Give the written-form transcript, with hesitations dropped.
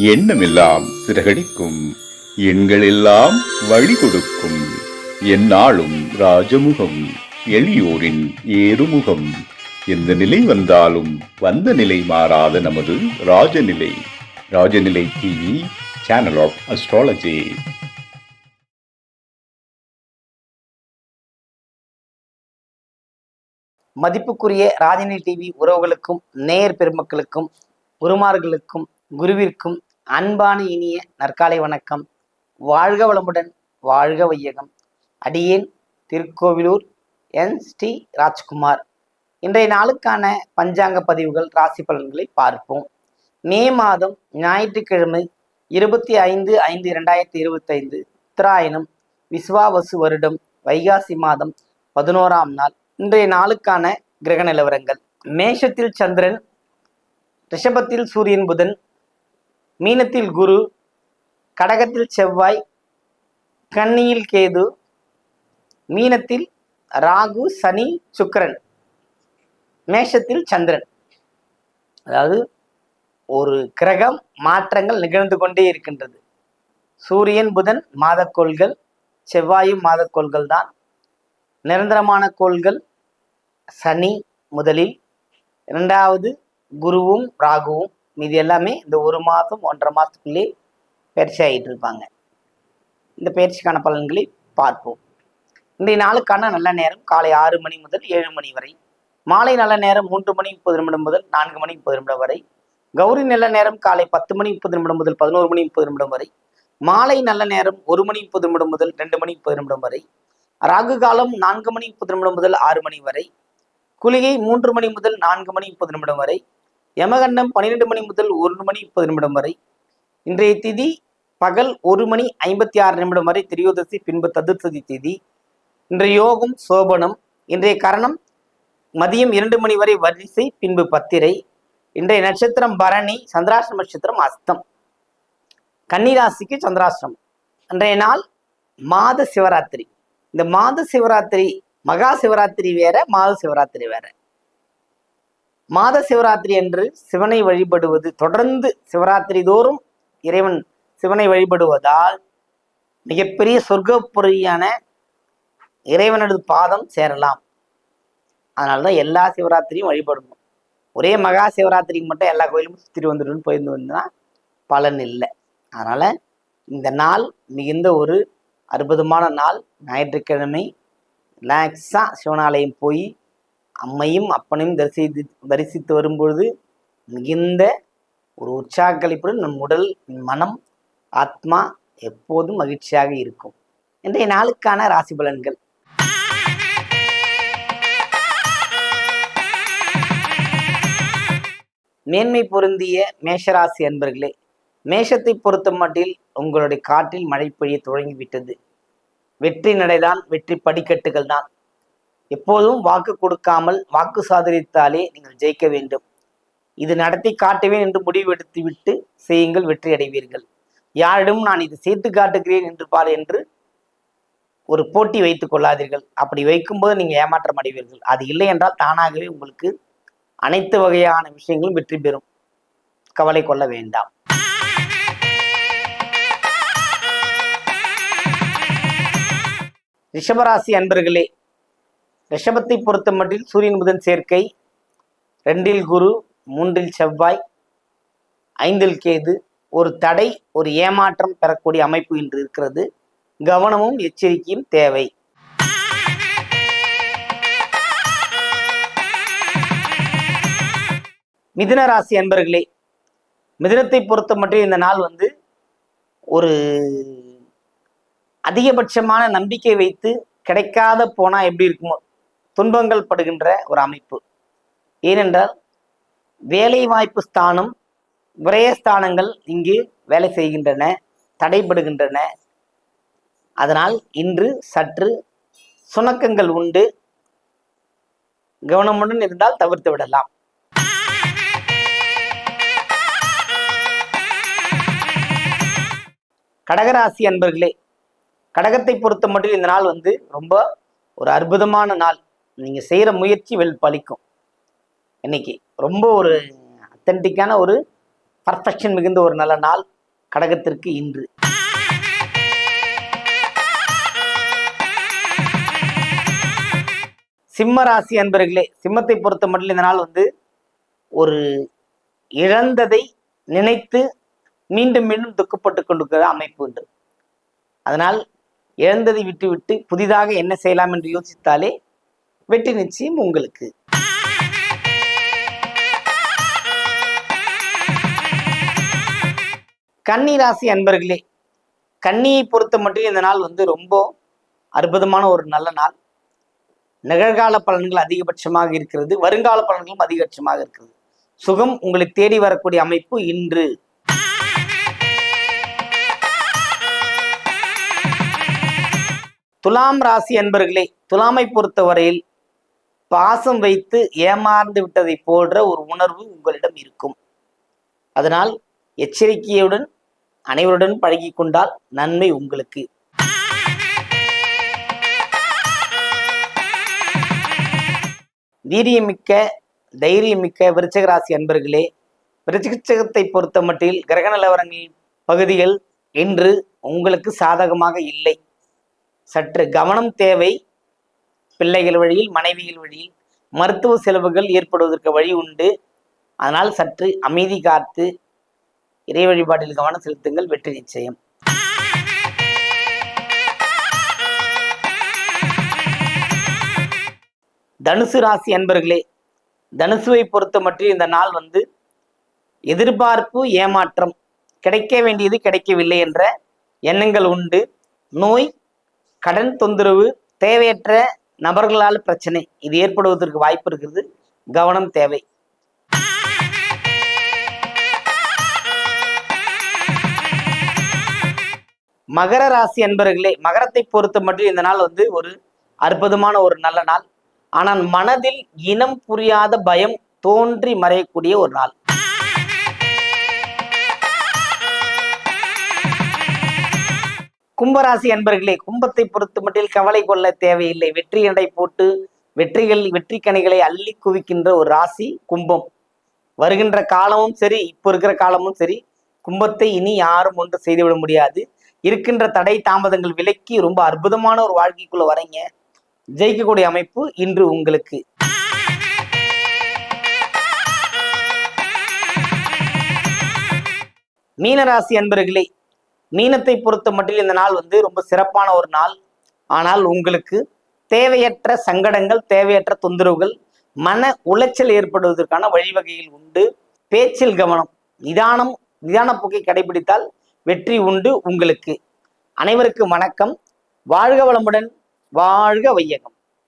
எண்ணமெல்லாம் சிறகடிக்கும், எண்களெல்லாம் வழி கொடுக்கும், எந்நாளும் ராஜமுகம், எளியோரின் ஏறுமுகம். எந்த நிலை வந்தாலும் வந்த நிலை மாறாத நமது Rajanilai. Rajanilai TV, channel of astrology. மதிப்புக்குரிய ராஜினி டிவி உறவுகளுக்கும் நேயர் பெருமக்களுக்கும் குருமார்களுக்கும் குருவிற்கும் அன்பான இனிய நற்காலை வணக்கம். வாழ்க வளமுடன், வாழ்க வையகம். அடியேன் திருக்கோவிலூர் என் ஸ்ரீ ராஜ்குமார். இன்றைய நாளுக்கான பஞ்சாங்க பதிவுகள், ராசி பலன்களை பார்ப்போம். மே மாதம் ஞாயிற்றுக்கிழமை 25/5/2025 உத்தராயணம் விஸ்வாவசு வருடம் வைகாசி மாதம் 11ஆம் நாள். இன்றைய நாளுக்கான கிரக நிலவரங்கள்: மேஷத்தில் சந்திரன், ரிஷபத்தில் சூரியன் புதன், மீனத்தில் குரு, கடகத்தில் செவ்வாய், கன்னியில் கேது, மீனத்தில் ராகு சனி சுக்கிரன், மேஷத்தில் சந்திரன். அதாவது ஒரு கிரகம் மாற்றங்கள் நிகழ்ந்து கொண்டே இருக்கின்றது. சூரியன் புதன் மாதக்கோள்கள், செவ்வாயும் மாதக்கோள்கள் தான். நிரந்தரமான கோள்கள் சனி முதலில், இரண்டாவது குருவும் ராகுவும். மீது எல்லாமே இந்த ஒரு மாதம் 1.5 மாதத்துக்குள்ளே பயிற்சி ஆகிட்டு இருப்பாங்க. இந்த பயிற்சிக்கான பலன்களை பார்ப்போம். இன்றைய நாளுக்கான நல்ல நேரம் காலை 6 மணி முதல் 7 மணி வரை. மாலை நல்ல நேரம் 3 மணி 30 நிமிடம் முதல் 4 மணி 30 நிமிடம் வரை. கௌரி நல்ல நேரம் காலை 10 மணி 30 நிமிடம் முதல் 11 மணி 30 நிமிடம் வரை. மாலை நல்ல நேரம் 1 மணி 30 நிமிடம் முதல் 2 மணி 30 நிமிடம் வரை. ராகு காலம் 4 மணி 30 நிமிடம் முதல் 6 மணி வரை. குளிகை 3 மணி முதல் 4 மணி 30 நிமிடம் வரை. யமகண்டம் 12 மணி முதல் 1 மணி 30 நிமிடம் வரை. இன்றைய திதி பகல் 1 மணி 56 நிமிடம் வரை திரியோதசி, பின்பு சதுர்த்தி திதி. இன்றைய யோகம் சோபனம். இன்றைய கரணம் மதியம் 2 மணி வரை வரிசை, பின்பு பத்திரை. இன்றைய நட்சத்திரம் பரணி, சந்திராஷ்டிரம நட்சத்திரம் அஸ்தம். கன்னிராசிக்கு சந்திராஷ்டிரமம். இன்றைய நாள் மாத சிவராத்திரி. இந்த மாத சிவராத்திரி மகா சிவராத்திரி வேற, மாத சிவராத்திரி வேற. மாத சிவராத்திரி என்று சிவனை வழிபடுவது, தொடர்ந்து சிவராத்திரி தோறும் இறைவன் சிவனை வழிபடுவதால் மிகப்பெரிய சொர்க்கப்புரியான இறைவனது பாதம் சேரலாம். அதனால்தான் எல்லா சிவராத்திரியும் வழிபடணும். ஒரே மகா சிவராத்திரிக்கு மட்டும் எல்லா கோயிலும் சுற்றி வந்துடும் போயிருந்து வந்தா பலன் இல்லை. அதனால இந்த நாள் மிகுந்த ஒரு அற்புதமான நாள். ஞாயிற்றுக்கிழமை ரிலாக்ஸாக சிவனாலயம் போய் அம்மையும் அப்பனையும் தரிசித்து வரும்பொழுது மிகுந்த ஒரு உற்சாகக்களிப்புடன் நம் உடல், மனம், ஆத்மா எப்போதும் மகிழ்ச்சியாக இருக்கும். இன்றைய நாளுக்கான ராசி பலன்கள்: மேன்மை பொருந்திய மேஷராசி அன்பர்களே, மேஷத்தை பொறுத்த மட்டில் உங்களுடைய காற்றில் மழை பெய்ய தொடங்கிவிட்டது. வெற்றி நடைதான், வெற்றி படிக்கட்டுகள் தான். எப்போதும் வாக்கு கொடுக்காமல் வாக்கு சாதரித்தாலே நீங்கள் ஜெயிக்க வேண்டும். இது நடத்தி காட்டுவேன் என்று முடிவெடுத்து விட்டு செய்யுங்கள், வெற்றி அடைவீர்கள். யாரிடமும் நான் இது செய்து காட்டுகிறேன் என்று பார் என்று ஒரு போட்டி வைத்துக் கொள்ளாதீர்கள். அப்படி வைக்கும்போது நீங்கள் ஏமாற்றம் அடைவீர்கள். அது இல்லை என்றால் தானாகவே உங்களுக்கு அனைத்து வகையான விஷயங்களும் வெற்றி பெறும். கவலை கொள்ள வேண்டாம். ரிஷபராசி அன்பர்களே, ரிஷபத்தை பொறுத்த மட்டில் சூரியன் புதன் சேர்க்கை, 2இல் குரு, 3இல் செவ்வாய், 5இல் கேது. ஒரு தடை, ஒரு ஏமாற்றம் பெறக்கூடிய அமைப்பு இன்று இருக்கிறது. கவனமும் எச்சரிக்கையும் தேவை. மிதுன ராசி அன்பர்களே, மிதுனத்தை பொறுத்த மட்டும் இந்த நாள் ஒரு அதிகபட்சமான நம்பிக்கை வைத்து கிடைக்காத போனா எப்படி இருக்குமோ துன்பங்கள் படுகின்ற ஒரு அமைப்பு. ஏனென்றால் வேலை வாய்ப்பு ஸ்தானம், விரயஸ்தானங்கள் இங்கு வேலை செய்கின்றன, தடைபடுகின்றன. அதனால் இன்று சற்று சுணக்கங்கள் உண்டு. கவனமுடன் இருந்தால் தவிர்த்து விடலாம். கடகராசி அன்பர்களே, கடகத்தை பொறுத்த மட்டும் இந்த நாள் ரொம்ப ஒரு அற்புதமான நாள். நீங்க செய்யற முயற்சி பலிக்கும். இன்னைக்கு ரொம்ப ஒரு அத்தன்டிக்கான ஒரு பர்ஃபெக்ஷன் மிகுந்த ஒரு நல்ல நாள் கடகத்திற்கு இன்று. சிம்ம ராசி அன்பர்களே, சிம்மத்தை பொறுத்த மட்டும் இந்த நாள் ஒரு இழந்ததை நினைத்து மீண்டும் மீண்டும் துக்கப்பட்டு கொண்டிருக்கிற அமைப்பு உண்டு. அதனால் இழந்ததை விட்டுவிட்டு புதிதாக என்ன செய்யலாம் என்று யோசித்தாலே வெற்றி நிச்சயம் உங்களுக்கு. கன்னி ராசி அன்பர்களே, கன்னியை பொறுத்த மட்டும் இந்த நாள் ரொம்ப அற்புதமான ஒரு நல்ல நாள். நிகழ்கால பலன்கள் அதிகபட்சமாக இருக்கிறது, வருங்கால பலன்களும் அதிகபட்சமாக இருக்கிறது. சுகம் உங்களை தேடி வரக்கூடிய அமைப்பு இன்று. துலாம் ராசி அன்பர்களே, துலாமை பொறுத்தவரையில் பாசம் வைத்து ஏமாந்து விட்டதை போன்ற ஒரு உணர்வு உங்களிடம் இருக்கும். அதனால் எச்சரிக்கையுடன் அனைவருடன் பழகி கொண்டால் நன்மை உங்களுக்கு. வீரியமிக்க தைரியமிக்க விருச்சிக ராசி அன்பர்களே, விருச்சிகத்தை பொறுத்த மட்டில் கிரக நிலவரங்கள் பகுதிகள் இன்று உங்களுக்கு சாதகமாக இல்லை. சற்று கவனம் தேவை. பிள்ளைகள் வழியில், மனைவிகள் வழியில் மருத்துவ செலவுகள் ஏற்படுவதற்கு வழி உண்டு. அதனால் சற்று அமைதி காத்து இறை வழிபாட்டில் கவனம் செலுத்துங்கள், வெற்றி நிச்சயம். தனுசு ராசி அன்பர்களே, தனுசுவை பொறுத்த மட்டும் இந்த நாள் எதிர்பார்ப்பு ஏமாற்றம், கிடைக்க வேண்டியது கிடைக்கவில்லை என்ற எண்ணங்கள் உண்டு. நோய், கடன் தொந்தரவு, தேவையற்ற நபர்களால் பிரச்சனை இது ஏற்படுவதற்கு வாய்ப்பு இருக்கிறது, கவனம் தேவை. மகர ராசி அன்பர்களே, மகரத்தை பொறுத்த மட்டும் இந்த நாள் ஒரு அற்புதமான ஒரு நல்ல நாள். ஆனால் மனதில் இனம் புரியாத பயம் தோன்றி மறையக்கூடிய ஒரு நாள். கும்பராசி அன்பர்களே, கும்பத்தை பொறுத்த மட்டில் கவலை கொள்ள தேவையில்லை. வெற்றி எடை போட்டு வெற்றி கனிகளை அள்ளி குவிக்கின்ற ஒரு ராசி கும்பம். வருகின்ற காலமும் சரி, இப்போ இருக்கிற காலமும் சரி, கும்பத்தை இனி யாரும் ஒன்று செய்துவிட முடியாது. இருக்கின்ற தடை தாமதங்கள் விலக்கி ரொம்ப அற்புதமான ஒரு வாழ்க்கைக்குள்ள வரீங்க. ஜெயிக்கக்கூடிய அமைப்பு இன்று உங்களுக்கு. மீனராசி அன்பர்களே, மீனத்தை பொறுத்த மட்டும் இந்த நாள் ரொம்ப சிறப்பான ஒரு நாள். ஆனால் உங்களுக்கு தேவையற்ற சங்கடங்கள், தேவையற்ற தொந்தரவுகள், மன உளைச்சல் ஏற்படுவதற்கான வழிவகைகள் உண்டு. பேச்சில் கவனம், நிதான போக்கை கடைபிடித்தால் வெற்றி உண்டு உங்களுக்கு. அனைவருக்கும் வணக்கம். வாழ்க வளமுடன், வாழ்க வையகம்.